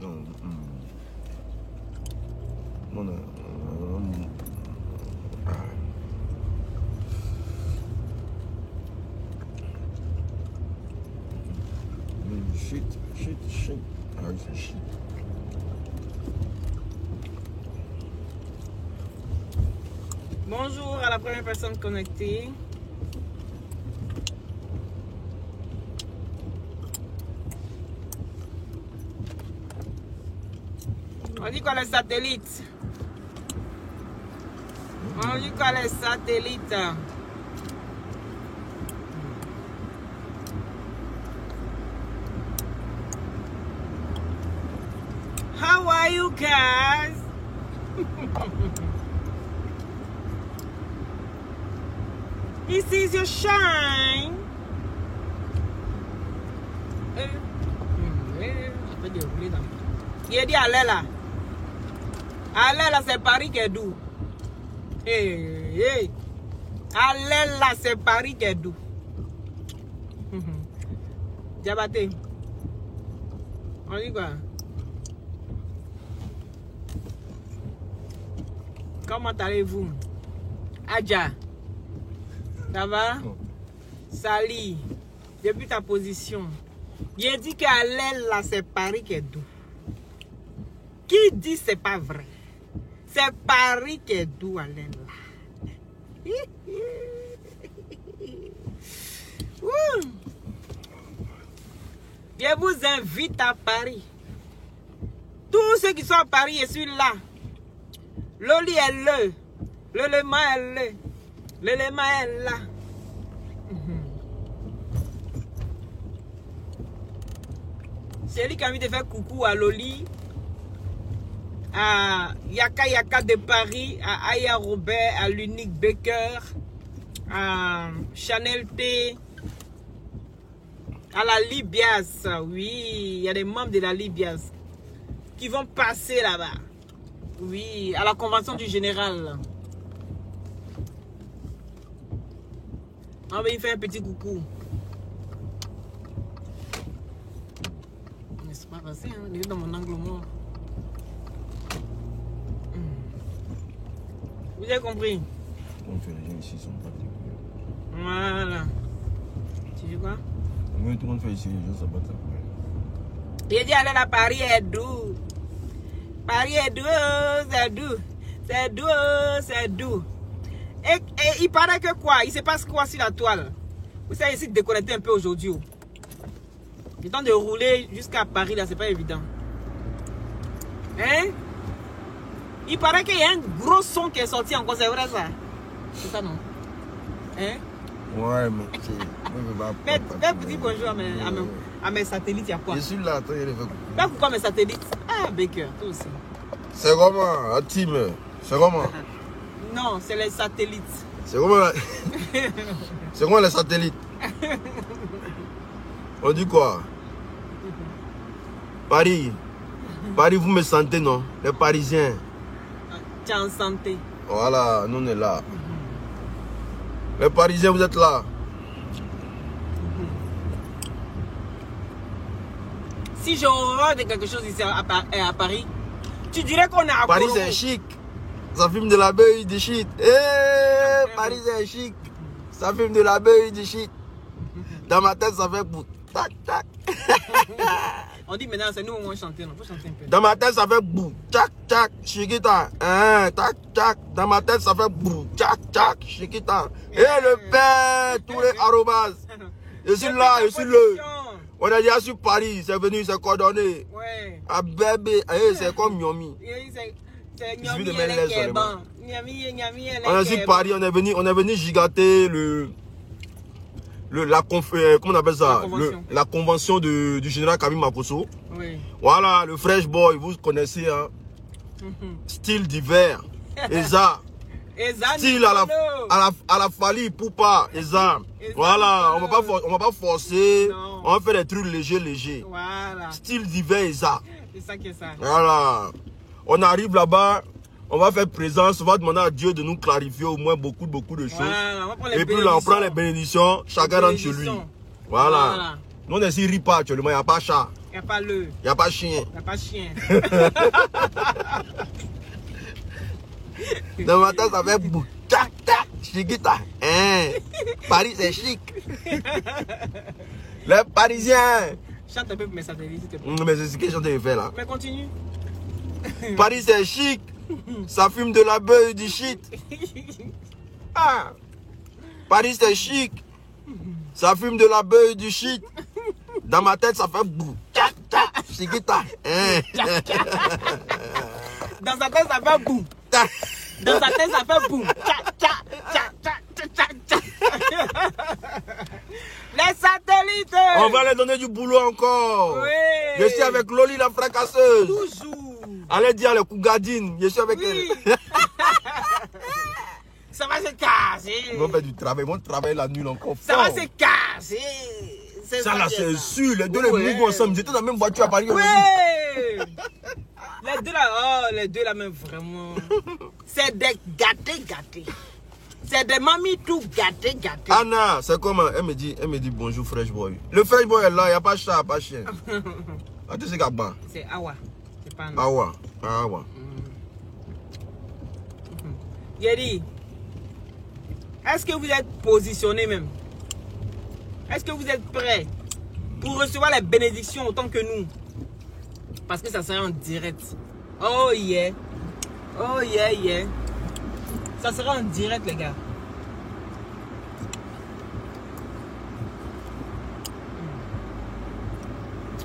Non. Shit. Ah oui, c'est shit. Bonjour à la première personne connectée. On dit quoi les satellites? On dit quoi les satellites? How are you guys? This is your shine. Il a dit allez là. Allez là, c'est Paris qui est doux. Allez là, c'est Paris qui est doux. Diabaté. On dit quoi? Comment allez-vous? Adja. Ça va? Sali. Depuis ta position. Il dit qu'allez là, c'est Paris qui est doux. Qui dit c'est pas vrai? C'est Paris qui est doux, allez là. Je vous invite à Paris. Tous ceux qui sont à Paris, je suis là. Loli est là. Le Lema est là. Le Lema est là. C'est lui qui a envie de faire coucou à Loli, à Yaka de Paris, à Aya Robert, à l'Unique Baker, à Chanel T, à la Libias. Oui, il y a des membres de la Libias qui vont passer là-bas. Oui, à la convention du général. Ah, mais il fait un petit coucou. Mais c'est pas passé, hein? Il est dans mon angle mort. Vous avez compris? Donc les gens ici sont particuliers. Voilà. Tu dis quoi? Oui, tout le monde fait ici, les gens sont particuliers. Il dit aller à Paris est doux. Paris est doux, c'est doux. C'est doux, c'est doux. Et il paraît que quoi? Il se passe quoi sur la toile? Vous savez, essayer de déconnecter un peu aujourd'hui. Le temps de rouler jusqu'à Paris, là, c'est pas évident. Hein? Il paraît qu'il y a un gros son qui est sorti encore, c'est vrai ça? C'est ça, non? Hein? Ouais, mais Fais petit bonjour à mes satellites, il y a quoi? je suis là, toi, il est fait. Fais pourquoi mes satellites? Ah, Baker, toi aussi. C'est comment, la team? C'est comment? Non, c'est les satellites. C'est comment? C'est comment les satellites? On dit quoi? Paris. Paris, vous me sentez, non? Les Parisiens. Tu es en santé. Voilà, nous on est là. Les Parisiens, vous êtes là. Si je regarde quelque chose ici à Paris, tu dirais qu'on est à Paris, Colombie. c'est chic. Ça fume de la beuille, du shit. Eh, Paris, c'est chic. Ça fume de la beuille, du shit. Dans ma tête, ça fait bout. Tac, tac. On dit maintenant, c'est nous on va chanter, non? Faut chanter un peu. Dans ma tête, ça fait bout. Tac, tac, chiquita. Hein, tac, tac. Dans ma tête, ça fait bout. Tac, tac, chiquita. Et le père, tous les arrobas. Je suis là, je suis le. On est déjà sur Paris, c'est venu, c'est coordonné. Ouais. Ah bébé, c'est comme Nyomi. C'est Il suffit de Nyomi mettre l'air elle sur est les bon. mains. Nyomi elle On est sur Paris, on est venu gigater comment on appelle ça? La convention du général Kami Makosso. Oui. Voilà, le fresh boy, vous connaissez, hein? Style d'hiver. Eza. Style à la Fali Poupa. Eza. Voilà, on va pas forcer. Non. On va faire des trucs légers. Voilà. Style d'hiver, Eza. C'est ça qui est ça. Voilà. On arrive là-bas. On va faire présence, on va demander à Dieu de nous clarifier au moins beaucoup de choses. Voilà, et puis là, on prend les bénédictions, chacun rentre chez lui. Voilà. Nous, on est ici, ripa actuellement, il n'y a pas chat. Il n'y a pas le. Il n'y a pas chien. Il n'y a pas chien. Dans ma tête, ça fait bou. Tac, tac, chiquita. Hein? Paris, c'est chic. Les Parisiens. Chante un peu pour mes satellites, s'il te plaît. Mais c'est ce que j'ai fait là. Mais continue. Paris, c'est chic. Ça fume de la beuh et du shit. Ah. Paris, c'est chic. Ça fume de la beuh et du shit. Dans ma tête, ça fait bou. Tac, tac, chiquita. Hein? Dans sa tête, ça fait boum. Tac. Dans sa tête, ça fait boum. Tcha, tcha, tcha, tcha, tcha, tcha. Les satellites. On va leur donner du boulot encore. Oui. Je suis avec Loli la fracasseuse. Toujours. Allez dire les cougadines. Je suis avec Oui. elle. Ça va se casser. Ils vont faire du travail. Ils vont travailler la nuit encore. Ça va fort. se casser. Ça là, c'est sûr. Les deux, Ouais. les mouvements ensemble. J'étais dans la même voiture à Paris. Oui. Les deux là, oh, les deux là, même vraiment. C'est des gâtés. C'est des mamies tout gâtés. Anna, c'est comment? Elle me dit bonjour Fresh Boy. Le Fresh Boy est là, il n'y a pas chat, pas chien. Ah, tu sais qu'à bas. C'est Awa. C'est pas un Awa. Awa. Yeri, est-ce que vous êtes positionné même? Est-ce que vous êtes prêts pour recevoir les bénédictions autant que nous? Parce que ça sera en direct. Oh yeah. Oh yeah. Ça sera en direct, les gars.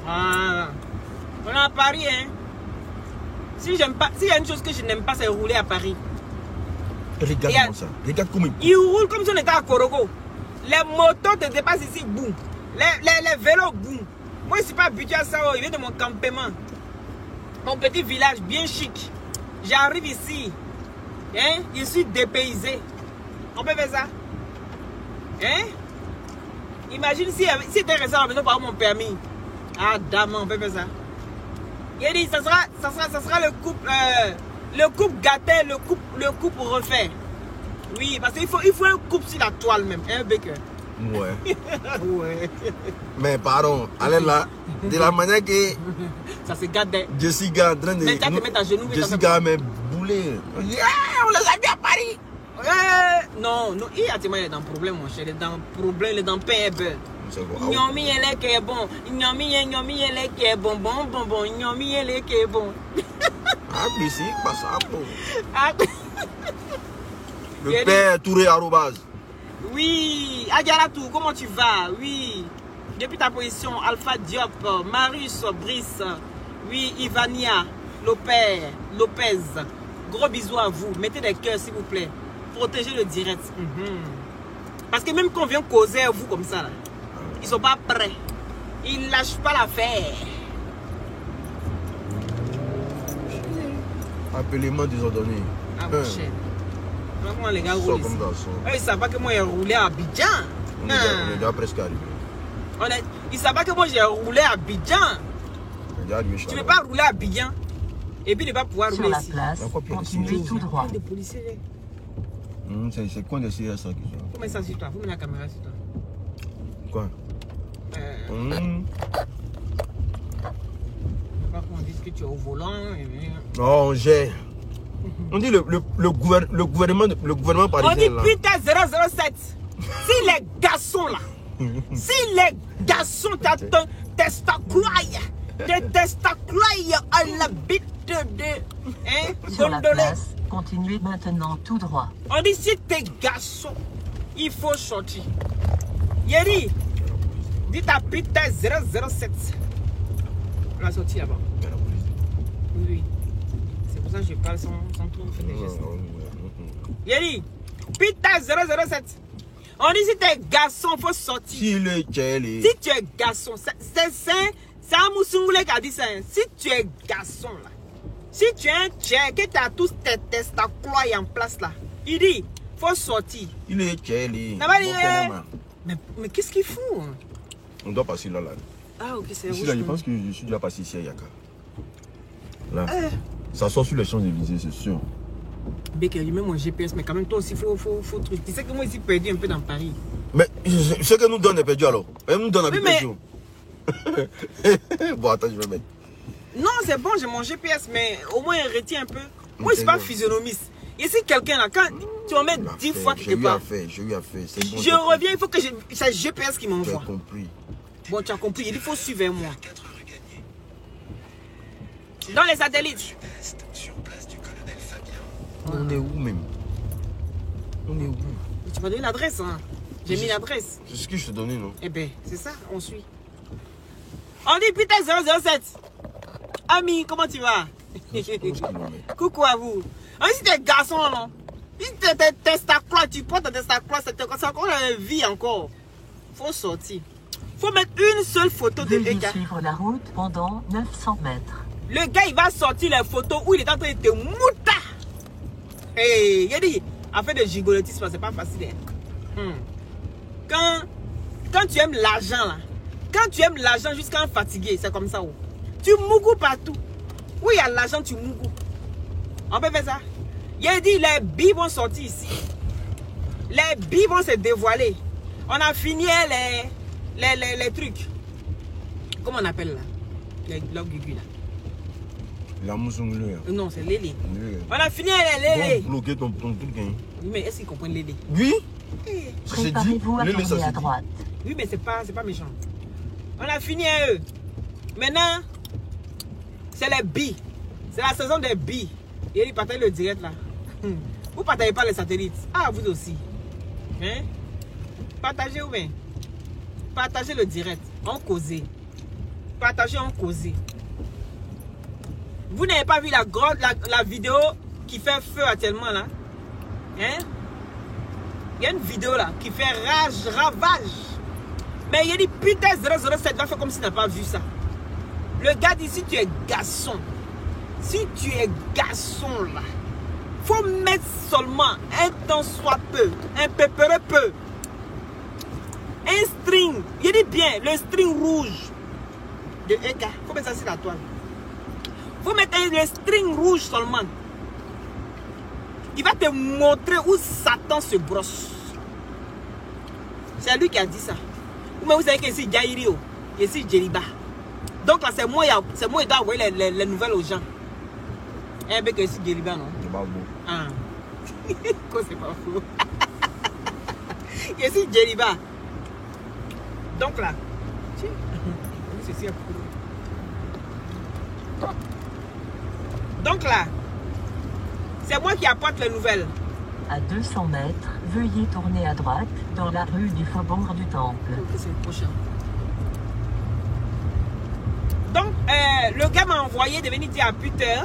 Ah. On est à Paris, hein. Si j'aime pas, s'il y a une chose que je n'aime pas, c'est rouler à Paris. Regarde-moi ça. Regarde comme Ils roulent comme si on était à Korogo. Les motos te dépassent ici, boum. Les vélos, boum. Moi, je ne suis pas habitué à ça. Il vient de mon campement. Mon petit village bien chic. J'arrive ici. Hein? Je suis dépaysé. On peut faire ça? Hein? Imagine si c'était resté à la maison par mon permis. Ah, dame, on peut faire ça. Il a dit, ça sera le couple gâté, le couple refait. Oui, parce qu'il faut un couple sur la toile même, un Baker. Ouais. Ouais. Mais pardon, allez là. De la manière que Ça se gâte. Jessica est en train de. Mais t'as te mettre à genoux. Jessica m'a boulé. On les a mis à Paris. Non, il est dans le problème, mon cher. Il est dans le problème, il est dans le pain et beurre. C'est quoi? Nyomi elle qui est bon. Nyomi elle qui est bon. Bon. Nyomi elle qui est bon. Ah, mais si, pas ça. Bon. Ah. Le père Touré Arobase. Oui, Agaratou, comment tu vas? Oui, depuis ta position, Alpha Diop, Marius Brice, oui, Ivania, Lopez, gros bisous à vous, mettez des cœurs s'il vous plaît, protégez le direct. Parce que même quand on vient causer à vous comme ça, là, ils sont pas prêts, ils lâchent pas l'affaire. Appelez-moi désordonné. Ah mon cher, comment les gars Ça roulent comme ici? garçon. Ils ne savent pas que moi j'ai roulé à Abidjan. On est déjà presque arrivé. Ils ne savent pas que moi j'ai roulé à Abidjan. Tu ne peux pas rouler à Abidjan et puis ne pas pouvoir rouler ici. Sur la place, continuez tout droit. Des policiers. C'est quoi de CSA qui sont? Faut mettre ça sur toi, faut mettre la caméra sur toi. Quoi? Pas qu'on dise que tu es au volant. Non, on gère. On dit le gouvernement parisien. On dit là. putain 007. Si les garçons là, t'as ton testacloye à la bite de. Hein? Sur la place, continuez maintenant tout droit. On dit si t'es garçon, il faut sortir. Yeri, dis ta putain 007. On a sorti là-bas. Oui. C'est pour ça que je parle sans trop faire des gestes. Yeri, putain 007. On dit si t'es garçon, il faut sortir. Si tu es garçon, c'est un moussoungoulet qui a dit ça. Si tu es garçon là, si tu es un tchèque, que tu as tous tes testaclois en place là, il dit, faut sortir. Il est tchèque. Mais qu'est-ce qu'il fout? On doit passer là. Ah ok, c'est Ici, rouge. là, je pense que je suis déjà passé ici à Yaka. Là. Ça sort sur les Champs-Élysées, c'est sûr. Baker, il met mon GPS, mais quand même, toi aussi, faut truc. Tu sais que moi, ici, perdu un peu dans Paris. Mais ce que nous donne est perdu alors. Elle nous donne à Oui, perdu. Bon, attends, je vais mettre. Non, c'est bon, j'ai mon GPS, mais au moins il retient un peu. Moi, je suis pas physionomiste. Et si quelqu'un là, quand tu vas mettre 10 fois quelque part, j'ai eu à faire. Bon, je reviens, il faut que c'est GPS qui m'envoie. J'ai compris. Bon, tu as compris, il faut suivre moi. Dans les satellites. On est où même? On est où? Tu m'as donné l'adresse, hein? J'ai mis l'adresse. C'est ce que je te donnais, non? Eh ben, c'est ça, on suit. On dit putain 007. Ami, comment tu vas? Coucou à vous. Si t'es garçon, non? Si t'es testacroix, tu portes un testacroix, c'est encore la vie encore. Faut sortir. Faut mettre une seule photo de Veuillez gars. suivre la route pendant 900 mètres. Le gars, il va sortir les photos où il est en train de te mouta. Hey, il a dit, affaire de gigolotisme, c'est pas facile. Hein? Quand tu aimes l'argent, là, quand tu aimes l'argent jusqu'à en fatiguer, c'est comme ça. Oh. Tu mougou partout. Où il y a l'argent, tu mougou. On peut faire ça. Il a dit, les billes vont sortir ici. Les billes vont se dévoiler. On a fini les trucs. Comment on appelle là? Les globules là. La moussongue. Non, c'est Lélé. On a fini les Lélé. Bloquer ton truc. Hein. Oui, mais est-ce qu'ils comprennent Lélé? Oui. Préparez-vous à tourner à droite. Oui, mais c'est pas méchant. On a fini à eux. Maintenant, c'est les billes. C'est la saison des billes. Et ils partagent le direct là. Vous partagez pas les satellites. Ah, vous aussi. Hein? Partagez ou bien? Partagez le direct. On causait. Partagez, on causait. Vous n'avez pas vu la vidéo qui fait feu actuellement là? Hein? Il y a une vidéo là qui fait ravage. Mais il a dit putain 007 va faire comme s'il n'a pas vu ça. Le gars dit si tu es garçon, là, faut mettre seulement un temps soit peu, un peu, un string. Il dit bien le string rouge de Eka. Faut mettre ça sur la toile. Faut mettre le string rouge seulement. Il va te montrer où Satan se brosse. C'est lui qui a dit ça. Mais vous savez que c'est Jairi et c'est Jeriba. Donc là, c'est moi qui dois envoyer les nouvelles aux gens. Eh bien que c'est Jeriba, non? C'est pas beau. Ah. Quoi, c'est pas faux. Et c'est Jeriba. Donc là. Donc là. C'est moi qui apporte les nouvelles. À 200 mètres, veuillez tourner à droite dans la rue du Faubourg du Temple. Ok, c'est le prochain. Donc, le gars m'a envoyé de venir dire à Peter,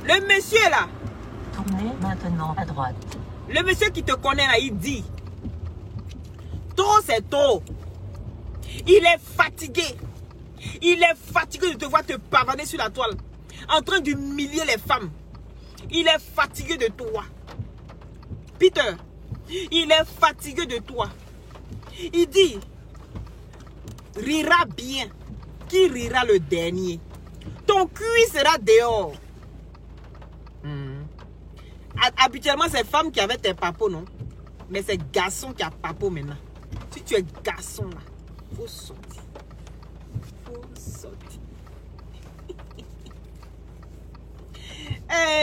le monsieur là. Tournez maintenant à droite. Le monsieur qui te connaît là, il dit, trop c'est trop. Il est fatigué. Il est fatigué de te voir te pavaner sur la toile, en train d'humilier les femmes. Il est fatigué de toi. Peter, il est fatigué de toi. Il dit, rira bien. Qui rira le dernier? Ton cul sera dehors. Habituellement, c'est femme qui avait tes papos, non? Mais c'est garçon qui a papo maintenant. Si tu es garçon là, il faut sortir.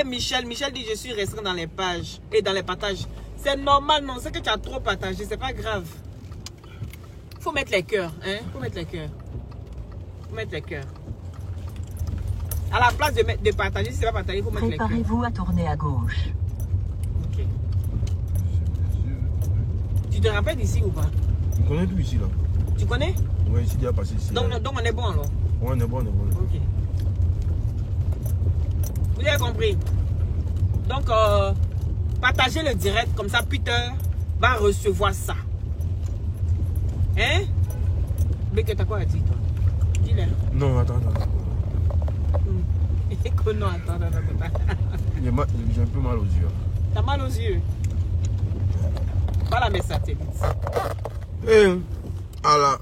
Michel dit je suis restreint dans les pages et dans les partages. C'est normal, non? C'est que tu as trop partagé, c'est pas grave. Faut mettre les cœurs, hein? Faut mettre les cœurs. Faut mettre les cœurs. À la place de partager, si c'est pas partager, il faut mettre les cœurs. Préparez-vous à tourner à gauche. Ok. Tu te rappelles d'ici ou pas? Tu connais tout ici là? Tu connais? Oui, ici, il a passé ici. Donc on est bon alors? Ouais, on est bon. Ok. Vous avez compris? Donc, partagez le direct, comme ça Peter va recevoir ça. Hein? Mais que t'as quoi à dire, toi? Dis-le. Non, attends. Non, attends. J'ai un peu mal aux yeux. T'as mal aux yeux? Voilà mes satellites. Alors,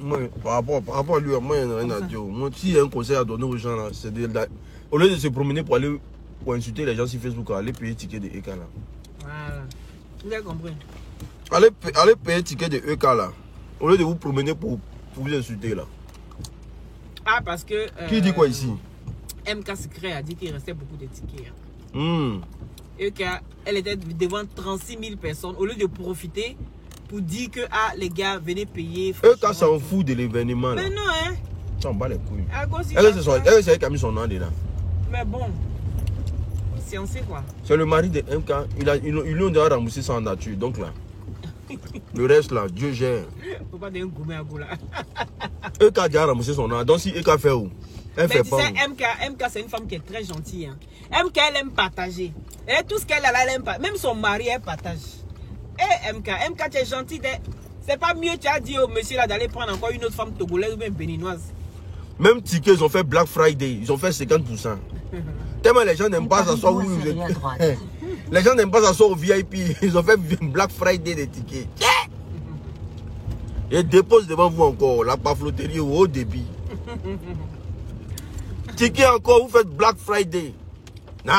moi, par rapport à lui, moi, il n'y a rien à dire. Moi, s'il y a un conseil à donner aux gens, là, c'est au lieu de se promener pour insulter les gens sur Facebook, aller payer ticket de EK là. Voilà. Vous avez compris? Allez payer le ticket de EK là. Au lieu de vous promener pour vous insulter là. Ah, parce que... Qui dit quoi ici? MK Secret a dit qu'il restait beaucoup de tickets. Hein. Elle était devant 36 000 personnes. Au lieu de profiter pour dire que les gars, venez payer. EK s'en fout de l'événement là. Mais non, hein. Ça en bat les couilles. Elle, c'est elle qui a mis son nom dedans. Mais bon, c'est on sait quoi. C'est le mari de MK. Ils lui ont déjà remboursé ça en nature. Donc là, le reste là, Dieu gère. Faut pas dire un gourmet à goût là. EK a déjà remboursé son nom. Donc si EK fait où? Elle mais fait tu pas. sais, MK c'est une femme qui est très gentille. Hein. MK, elle aime partager. Et tout ce qu'elle a là, elle aime pas. Même son mari, elle partage. Et MK, tu es gentil. C'est pas mieux, tu as dit au monsieur là d'aller prendre encore une autre femme togolaise ou même béninoise. Même ticket, ils ont fait Black Friday. Ils ont fait 50%. Tellement les gens n'aiment pas s'asseoir où vous êtes. Les gens n'aiment pas s'asseoir au VIP. Ils ont fait Black Friday des tickets. Et déposent devant vous encore la pafloterie au haut débit. Ticket encore, vous faites Black Friday. Non.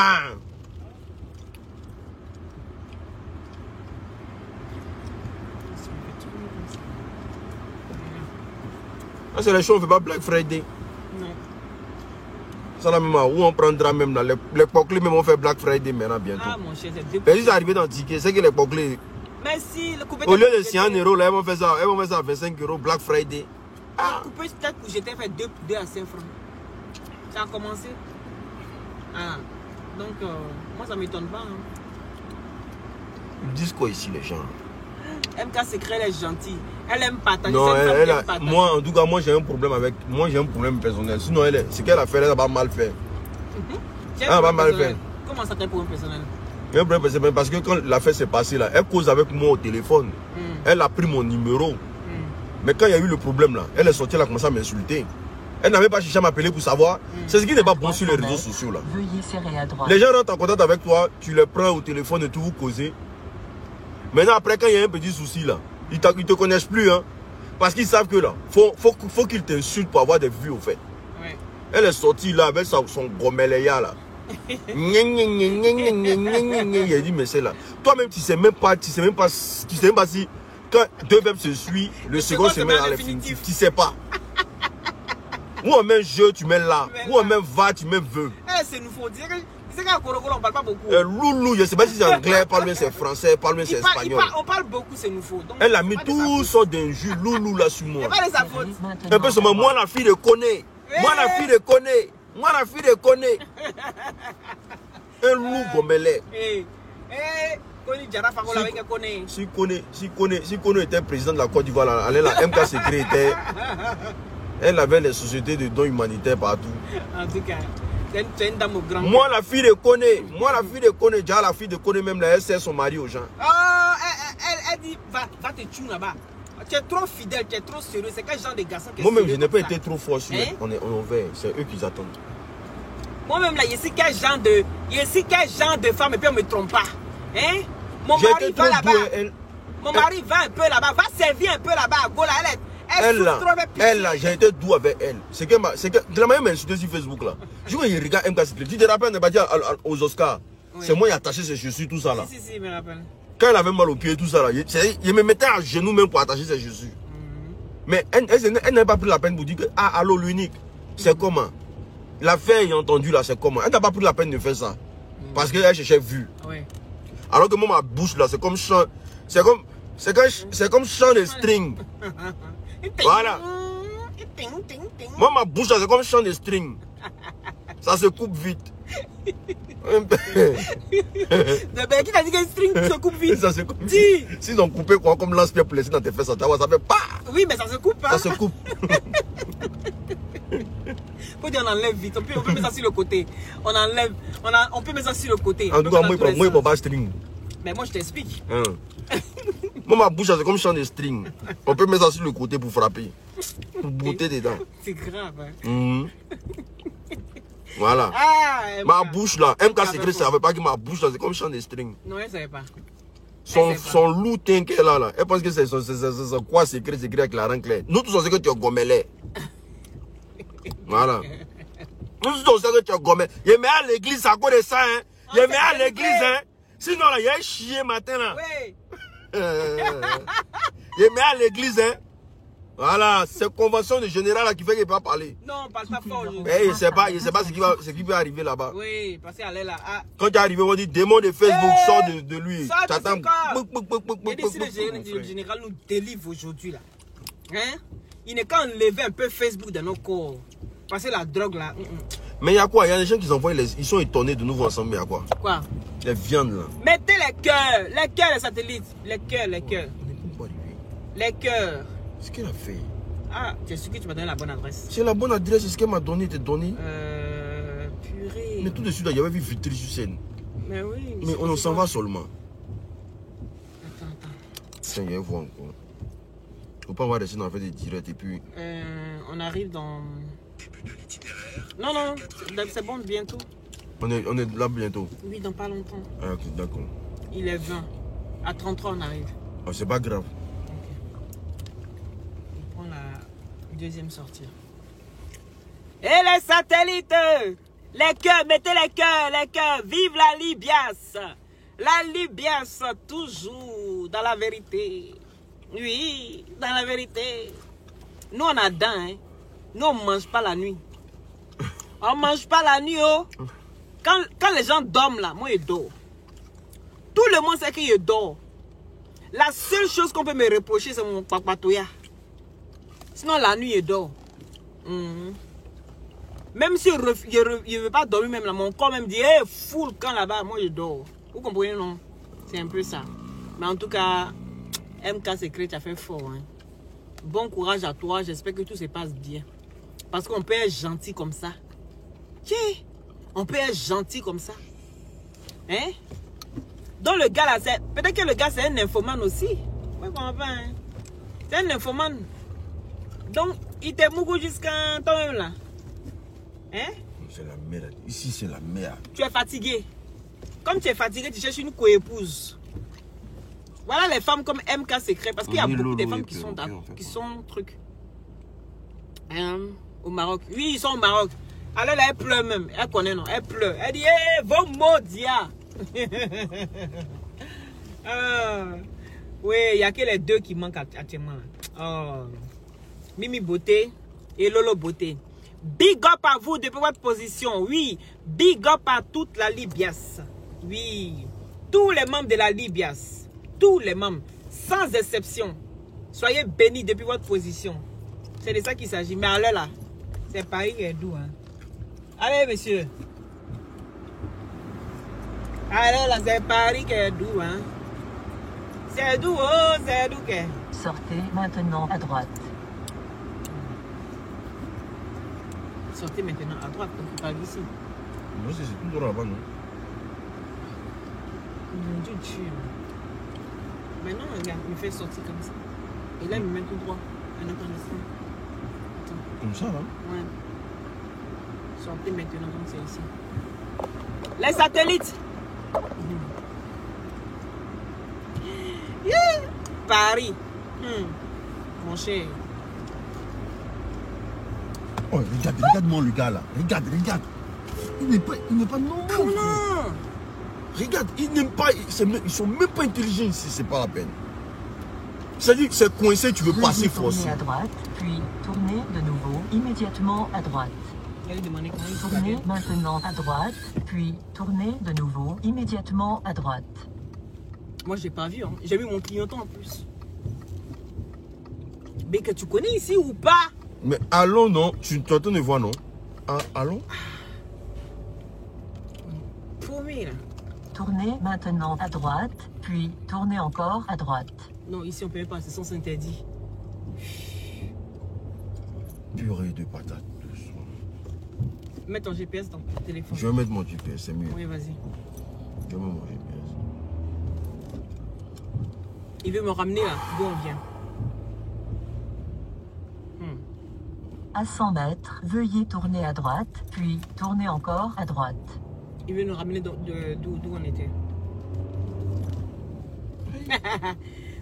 Ah, c'est les choses, on ne fait pas Black Friday. Non. Ça là même où on prendra même là. Les poclés même on fait Black Friday maintenant bientôt. Ah mon cher, c'est deux. Mais ils arrivent dans le ticket, c'est que les poclés. Mais si, le coupé Au lieu de 100 €, là, ils vont faire ça à 25 € Black Friday. Ah. Le coupé peut-être que j'étais fait 2 à 5 francs. Ça a commencé. Ah. Donc, moi ça ne m'étonne pas. Hein. Ils disent quoi ici les gens? MK Secret, elle est gentille. Elle aime partager. Non, moi en tout cas, moi j'ai un problème avec. Moi j'ai un problème personnel. Sinon, ce qu'elle a fait, elle a pas mal fait. Elle a pas mal fait. Comment ça t'est pour un personnel? Un problème personnel parce que quand l'affaire s'est passée là, elle cause avec moi au téléphone. Elle a pris mon numéro. Mais quand il y a eu le problème là, elle est sortie, elle a commencé à m'insulter. Elle n'avait pas cherché à m'appeler pour savoir. C'est ce qui n'est pas bon sur les réseaux sociaux là. Veuillez serrer à droite. Les gens rentrent en contact avec toi, tu les prends au téléphone et tout vous causez. Maintenant après quand il y a un petit souci là, ils ne te connaissent plus hein. Parce qu'ils savent que là, faut qu'ils t'insultent pour avoir des vues au fait. Ouais. Elle est sortie là avec son gomeléa là. Il a dit mais c'est là. Toi-même tu sais même pas si quand deux verbes se suivent, le second se met à l'infinitif. Tu sais pas. Ou on met je, tu mets là. Ou on met va, tu mets veut. C'est nous faut dire. C'est qu'à Korokoro, on parle pas beaucoup. Loulou, je ne sais pas si c'est anglais, parle bien c'est français, parle bien c'est espagnol. On parle beaucoup, c'est nous faut. Elle a mis tout son d'injure, loulou là sur moi. C'est pas de sa faute. Un peu seulement, moi la fille de connaît. Moi la fille de connaît. Moi la fille de connaît. Un loup gomelé. Si Koné était président de la Côte d'Ivoire, elle la MK Secret était. Elle avait les sociétés de dons humanitaires partout. En tout cas, c'est une dame au grand. Moi la fille de Koné, déjà la fille de Koné même là, elle sert son mari aux gens. Oh, elle dit va te tuer là-bas. Tu es trop fidèle, tu es trop sérieux. C'est quel genre de garçon qui est moi-même, je n'ai pas été trop fort sur on est c'est eux qui attendent. Moi-même là, je sais quel genre de femme et puis on me trompe pas. Hein? Mon mari va là-bas. Mon mari va un peu là-bas, va servir un peu là-bas à Gola. Elle là, j'ai été doux avec elle. C'est que de la manière m'a insulté sur Facebook là. Je vois, il regarde MK Secret. Tu te rappelles, on a dit aux Oscars. Oui. C'est moi qui ai attaché ses chaussures, tout ça là. Si, je me rappelle. Quand elle avait mal au pied, tout ça là, il me mettait à genoux même pour attacher ses chaussures. Mais elle n'a pas pris la peine pour dire que, ah, allô, l'unique, c'est comment? L'affaire ayant entendu là, c'est comment? Elle n'a pas pris la peine de faire ça. Parce qu'elle cherchait vue. Oui. Alors que moi, ma bouche là, c'est comme chant. C'est comme chant de string. Voilà. Moi, ma bouche là, c'est comme chant de string. Ça se coupe vite. Qui t'a dit que le string se coupe vite? Ça se coupe vite. S'ils ont coupé quoi, comme lance-pierre pour laisser dans tes fesses, ça fait pas. Oui, mais ça se coupe pas. Ça se coupe. Faut dire on enlève vite. On peut mettre ça sur le côté. On peut mettre ça sur le côté. En tout cas, moi, il ne faut pas string. Mais moi, je t'explique. Moi, ma bouche, c'est comme chant de string. On peut mettre ça sur le côté pour frapper. Pour botter dedans. C'est grave. Hein? Voilà. Ma bouche là, MK Secret, ça ne savait pas que ma bouche là, c'est comme chant de string. Non, elle ne savait pas. Son loutin qu'elle a là, elle pense que c'est quoi secret avec la rang claire. Nous tous on sait que tu es gomelé. Voilà. Nous tous on sait que tu es gomelé. Il met à l'église à cause de ça, hein. Il met à l'église, hein. Sinon là, il y a un chien matin là. Oui. Il met à l'église, hein. Voilà, c'est convention de général là qui fait qu'il ne peut pas parler. Non, on parle pas fort aujourd'hui. Mais il ne sait pas ce qui va arriver là-bas. Oui, parce qu'elle est là. Ah. Quand tu es arrivé, on dit démon de Facebook sort de lui. Sors de T'attends. ce corps. Et si le général nous délivre aujourd'hui là. Hein? Il n'est qu'à enlever un peu Facebook dans nos corps. Parce que la drogue là. Mais il y a quoi? Il y a des gens qui s'envoient, ils sont étonnés de nous voir ensemble. Il y a quoi? Quoi? Les viandes là. Mettez les cœurs, les satellites. Les cœurs. Les cœurs. Ce qu'elle a fait. Ah, tu es sûr que tu m'as donné la bonne adresse? C'est la bonne adresse, c'est ce qu'elle m'a donné, t'es donné. Purée. Mais tout de suite, il y avait vu Vitry sur scène. Mais oui. Mais on s'en va seulement. Attends. Tiens, il y a un voix encore. Faut pas avoir rester dans la fête des directs et puis. On arrive dans. Non, c'est bon, bientôt. On est là bientôt. Oui, dans pas longtemps. Ah, ok, d'accord. Il est 20. À 33, on arrive. Ah, c'est pas grave. On prend la deuxième sortie. Et les satellites! Les cœurs, mettez les cœurs. Vive la Libias! La Libias, toujours dans la vérité. Oui, dans la vérité. Nous, on a dents, hein. Nous, on ne mange pas la nuit. On ne mange pas la nuit, oh. Quand les gens dorment là, moi, je dors. Tout le monde sait que je dors. La seule chose qu'on peut me reprocher, c'est mon papatoya. Sinon, la nuit, je dors. Même si je ne veux pas dormir, même là, mon corps me dit, hey, full quand là-bas, moi, je dors. Vous comprenez, non? C'est un peu ça. Mais en tout cas, MK Secret, tu as fait fort. Hein. Bon courage à toi. J'espère que tout se passe bien. Parce qu'on peut être gentil comme ça. On peut être gentil comme ça. Hein? Donc le gars là, peut-être que le gars c'est un infomane aussi. Ouais, bon, enfin, hein? C'est un infomane. Donc, il te mougue jusqu'à toi-même là. Hein? C'est la merde. Ici, c'est la merde. Tu es fatigué. Comme tu es fatigué, tu cherches une coépouse. Voilà les femmes comme MK Secret. Parce qu'il y a beaucoup de femmes qui sont trucs. Au Maroc. Oui, ils sont au Maroc. Alors là, elle pleure même. Elle connaît, non? Elle pleure. Elle dit, hey, vos mots, dia. Oui, il n'y a que les deux qui manquent actuellement. Mimi Beauté et Lolo Beauté. Big up à vous depuis votre position. Oui, big up à toute la Libias. Oui, tous les membres de la Libias. Tous les membres, sans exception. Soyez bénis depuis votre position. C'est de ça qu'il s'agit. Mais alors là, c'est Paris qui est doux. Hein. Allez, monsieur. Allez, là, c'est Paris qui est doux. Hein. C'est doux, oh, c'est doux. Sortez maintenant à droite. Sortez maintenant à droite, donc il parle d'ici. Non, c'est tout droit là-bas, non? Mon Dieu, tu. Maintenant, regarde, il me fait sortir comme ça. Et là, il me met tout droit. Un autre instant. Comme ça, là? Ouais. Sortez maintenant, donc c'est ici. Les satellites! Yeah. Paris. Mon cher. Oh, regarde-moi le gars là. Regarde. Il n'est pas normal. Comment? Regarde, ils n'aiment pas. Ils sont même pas intelligents ici, c'est pas la peine. C'est-à-dire que c'est coincé, tu veux passer forcé. Tournez à droite, puis tournez de nouveau immédiatement à droite. Tournez maintenant à droite, puis tournez de nouveau immédiatement à droite. Moi, j'ai pas vu. Hein. J'ai vu mon clignotant en plus. Mais que tu connais ici ou pas? Mais allons, non? Tu t'entends de voir, non? Ah, allons? Paumé, là. Tournez maintenant à droite, puis tournez encore à droite. Non, ici, on ne peut pas. C'est sens interdit. Purée de patates. Mets ton GPS dans ton téléphone. Je vais mettre mon GPS, c'est mieux. Oui, vas-y. Je vais mettre mon GPS. Il veut me ramener là, d'où on vient. À 100 mètres, veuillez tourner à droite, puis tourner encore à droite. Il veut nous ramener d'où on était.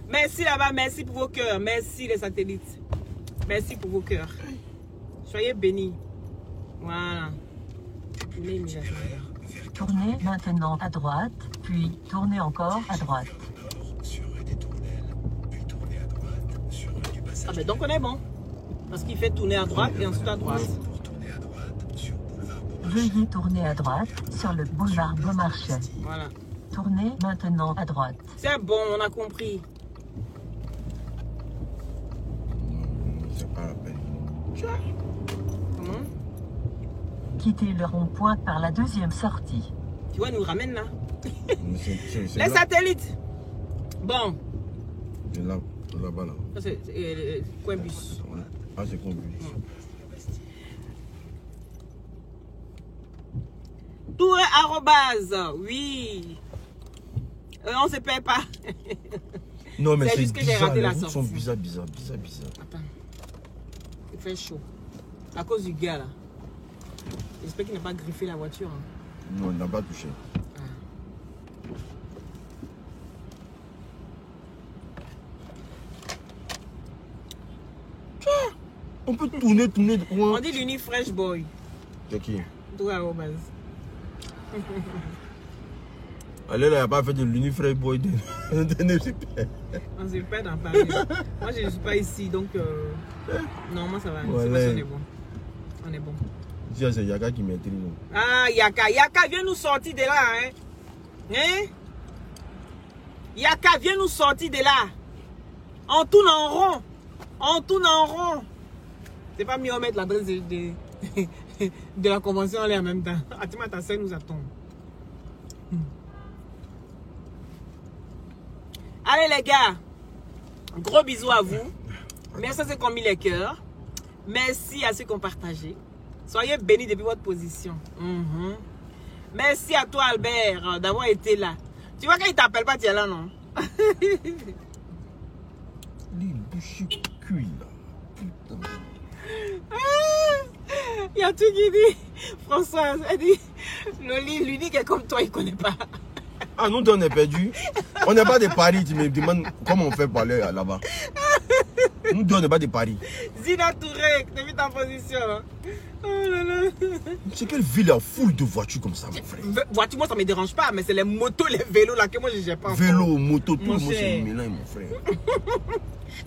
Merci là-bas, merci pour vos cœurs. Merci les satellites. Merci pour vos cœurs. Soyez bénis. Voilà. Tournez maintenant à droite, puis tournez encore à droite. Ah ben donc on est bon. Parce qu'il fait tourner à droite et ensuite à droite. Veuillez tourner à droite sur le boulevard Beaumarchais. Voilà. Tournez maintenant à droite. C'est bon, on a compris. C'est pas la peine. Comment? Quittez le rond-point par la deuxième sortie. Tu vois, il nous ramène là. C'est Les là. satellites. Bon. C'est là, là-bas, là. Ça, c'est coin bus. Ah, c'est qu'on bus. Tour arrobase. Oui. On se paye pas. Non, mais C'est c'est juste que j'ai bizarre. raté Les la routes sont sortie. bizarres. Attends. Il fait chaud. À cause du gars là. J'espère qu'il n'a pas griffé la voiture. Hein. Non, il n'a pas touché. On peut tourner de coin. On dit l'uni fresh boy. C'est qui? Tour arrobase. Allez, là, il n'a pas fait de l'unifray boy de super. On se perd dans Paris. Moi, je ne suis pas ici, donc non, moi ça va. Voilà. On est bon. On est bon. C'est Yaka qui maîtrise. Ah, Yaka. Yaka, viens nous sortir de là. Hein? Hein? Yaka, viens nous sortir de là. On tourne en rond. On tourne en rond. C'est pas mieux de mettre l'adresse de la convention en même temps. Atima Tassé nous attend. Allez les gars, gros bisous à vous. Merci à ceux qui ont mis les cœurs. Merci à ceux qui ont partagé. Soyez bénis depuis votre position. Merci à toi Albert d'avoir été là. Tu vois quand il t'appelle pas, tu es là non? Les bouchées cuits là. Putain. Il y a tout qui dit. Françoise, elle dit, Loli, lui dit qu'elle est comme toi, il ne connaît pas. Ah, nous, on est perdu. On n'est pas de Paris. Tu me demandes comment on fait pour aller là-bas. Nous, on n'est pas de Paris. Zina Touré, depuis ta position. Oh là là. C'est quelle ville à foule de voitures comme ça, mon frère? Voiture, moi, ça ne me dérange pas, mais c'est les motos, les vélos là que moi, je n'ai pas. Vélo, moto, tout Mon le monde se cher. mélange, mon frère.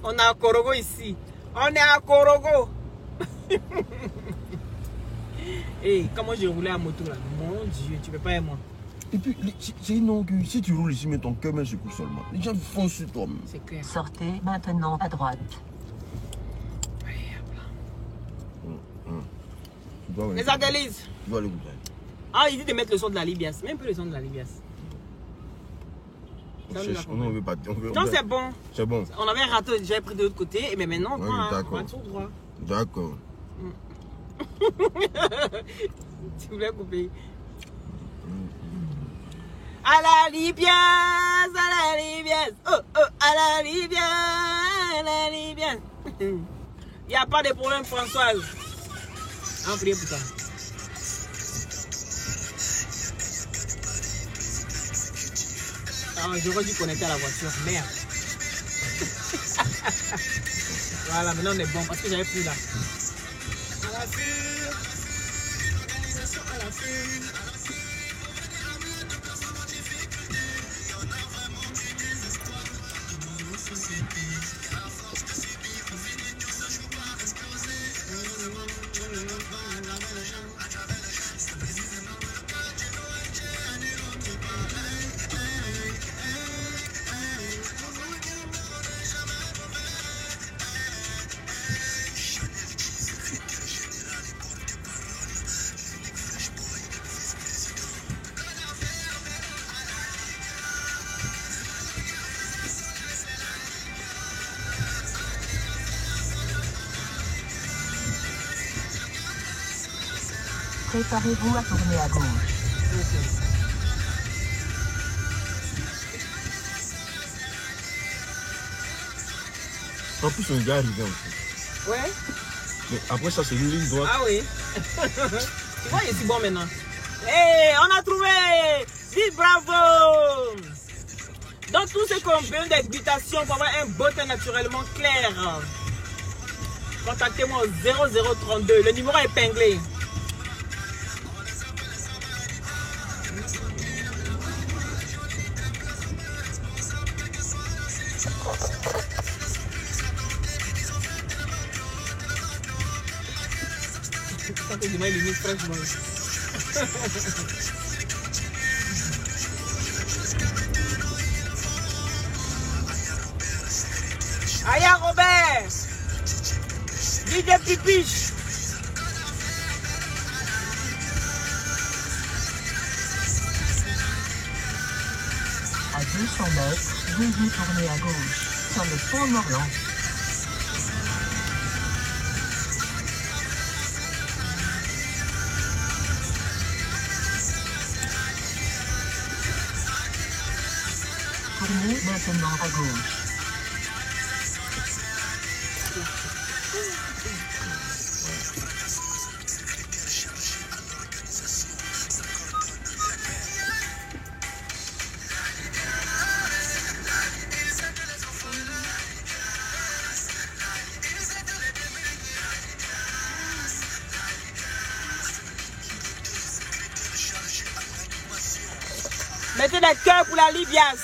On est à Korogo ici. On est à Korogo. Et comment j'ai roulé à moto là? Mon Dieu, tu peux pas être moi. Et puis, c'est non que si tu roules ici, mais ton cœur se couche seulement. Les gens foncent sur toi. C'est clair. Sortez maintenant à droite. Les satellites. Tu dois aller goûter. Ah, il dit de mettre le son de la Libias. Même un peu le son de la Libias. Ça, nous l'a On ne veut pas. Non, c'est bon. C'est bon. On avait raté, j'avais pris de l'autre côté, mais maintenant on Oui, prend d'accord. un tour droit. D'accord. Tu voulais couper. À la Libias, à la Libias. Oh, oh, à la Libias, à la Libias. Il n'y a pas de problème, Françoise. On prie pour toi. Ah, j'aurais dû connecter à la voiture. Merde. Voilà, maintenant on est bon parce que j'avais pris là. À la file. Organisation à la file. Préparez-vous à tourner à gauche. En plus, on est déjà arrivé en fait. Ouais. Mais après ça, c'est une ligne droite. Ah oui. Tu vois, il est si bon maintenant. Hey, on a trouvé. Dis bravo. Dans tous ces qui ont besoin d'habitation pour avoir un botte naturellement clair, contactez-moi au 0032. Le numéro est épinglé. Quand tu demandes limite franchement. Aya Robert, DJ Pipiche. À 200 mètres, veuillez tourner à gauche, sur le pont Morland. Tournez maintenant à gauche. Mettez des cœurs pour la Libias.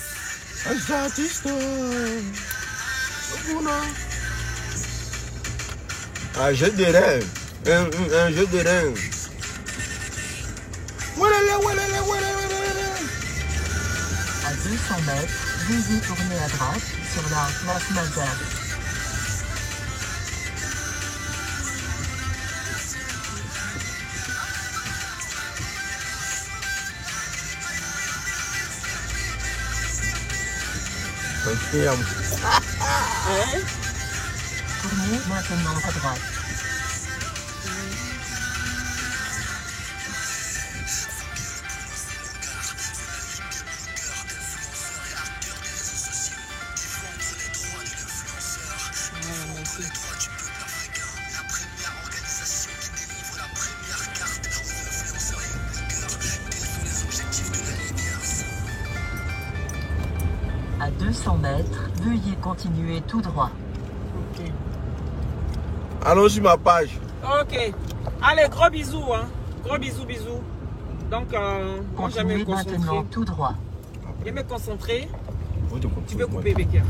Un jeu de rêve. Un jeu de rêve. À 200 mètres, veuillez tourner à droite sur la place Malzerbe. Hein? Tournez maintenant à droite. À 200 mètres, veuillez continuer tout droit. Ok. Allons sur ma page. Ok. Allez, gros bisous. Hein. Gros bisous, bisous. Donc, moi, j'aime me Continuez concentrer. maintenant tout droit. J'aime me concentrer. Faut te Tu peux comprendre. couper, Becker.